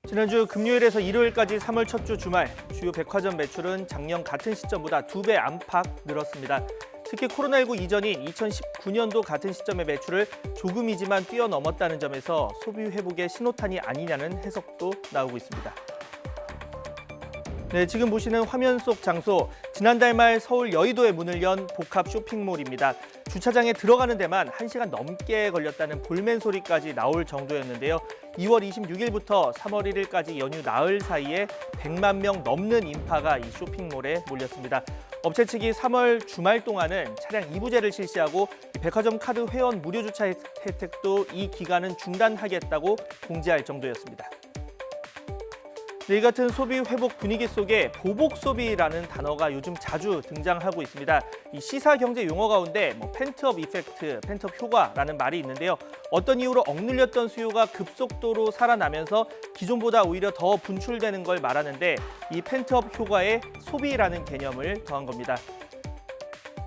지난주 금요일에서 일요일까지 3월 첫 주 주말 주요 백화점 매출은 작년 같은 시점보다 2배 안팎 늘었습니다. 특히 코로나19 이전인 2019년도 같은 시점의 매출을 조금이지만 뛰어넘었다는 점에서 소비 회복의 신호탄이 아니냐는 해석도 나오고 있습니다. 네, 지금 보시는 화면 속 장소, 지난달 말 서울 여의도에 문을 연 복합 쇼핑몰입니다. 주차장에 들어가는 데만 1시간 넘게 걸렸다는 볼멘 소리까지 나올 정도였는데요. 2월 26일부터 3월 1일까지 연휴 나흘 사이에 100만 명 넘는 인파가 이 쇼핑몰에 몰렸습니다. 업체 측이 3월 주말 동안은 차량 2부제를 실시하고 백화점 카드 회원 무료 주차 혜택도 이 기간은 중단하겠다고 공지할 정도였습니다. 네, 이 같은 소비 회복 분위기 속에 보복 소비라는 단어가 요즘 자주 등장하고 있습니다. 이 시사 경제 용어 가운데 펜트업 이펙트, 펜트업 효과라는 말이 있는데요. 어떤 이유로 억눌렸던 수요가 급속도로 살아나면서 기존보다 오히려 더 분출되는 걸 말하는데 이 펜트업 효과에 소비라는 개념을 더한 겁니다.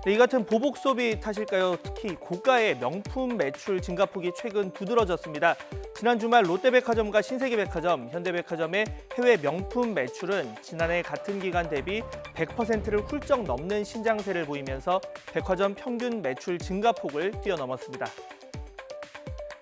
네, 이 같은 보복 소비 탓일까요? 특히 고가의 명품 매출 증가폭이 최근 두드러졌습니다. 지난 주말 롯데백화점과 신세계백화점, 현대백화점의 해외 명품 매출은 지난해 같은 기간 대비 100%를 훌쩍 넘는 신장세를 보이면서 백화점 평균 매출 증가폭을 뛰어넘었습니다.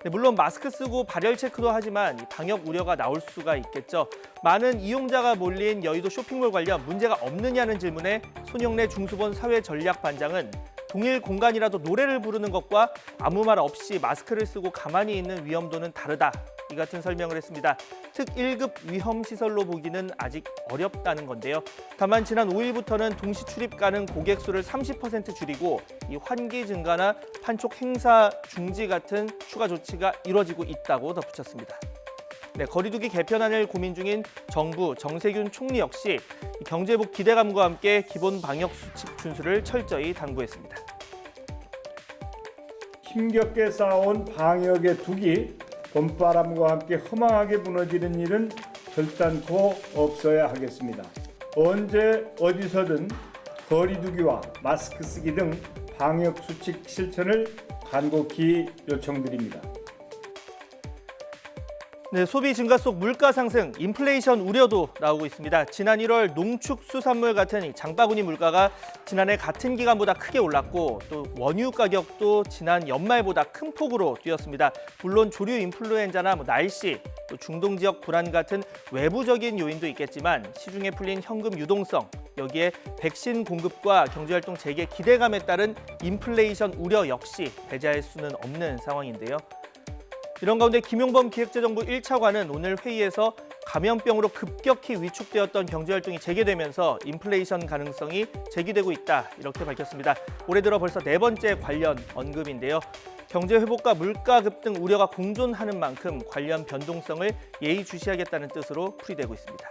네, 물론 마스크 쓰고 발열 체크도 하지만 방역 우려가 나올 수가 있겠죠. 많은 이용자가 몰린 여의도 쇼핑몰 관련 문제가 없느냐는 질문에 손영래 중수본 사회전략반장은 동일 공간이라도 노래를 부르는 것과 아무 말 없이 마스크를 쓰고 가만히 있는 위험도는 다르다. 이 같은 설명을 했습니다. 특 1급 위험시설로 보기는 아직 어렵다는 건데요. 다만 지난 5일부터는 동시 출입 가능 고객 수를 30% 줄이고 이 환기 증가나 판촉 행사 중지 같은 추가 조치가 이뤄지고 있다고 덧붙였습니다. 네, 거리두기 개편안을 고민 중인 정부 정세균 총리 역시 경제복 기대감과 함께 기본 방역 수칙 준수를 철저히 당부했습니다. 힘겹게 쌓아온 방역의 둑이 봄바람과 함께 허망하게 무너지는 일은 결단코 없어야 하겠습니다. 언제 어디서든 거리두기와 마스크 쓰기 등 방역 수칙 실천을 간곡히 요청드립니다. 네, 소비 증가 속 물가 상승, 인플레이션 우려도 나오고 있습니다. 지난 1월 농축수산물 같은 장바구니 물가가 지난해 같은 기간보다 크게 올랐고 또 원유 가격도 지난 연말보다 큰 폭으로 뛰었습니다. 물론 조류 인플루엔자나 날씨, 또 중동 지역 불안 같은 외부적인 요인도 있겠지만 시중에 풀린 현금 유동성, 여기에 백신 공급과 경제활동 재개 기대감에 따른 인플레이션 우려 역시 배제할 수는 없는 상황인데요. 이런 가운데 김용범 기획재정부 1차관은 오늘 회의에서 감염병으로 급격히 위축되었던 경제활동이 재개되면서 인플레이션 가능성이 제기되고 있다 이렇게 밝혔습니다. 올해 들어 벌써 4번째 관련 언급인데요. 경제 회복과 물가 급등 우려가 공존하는 만큼 관련 변동성을 예의주시하겠다는 뜻으로 풀이되고 있습니다.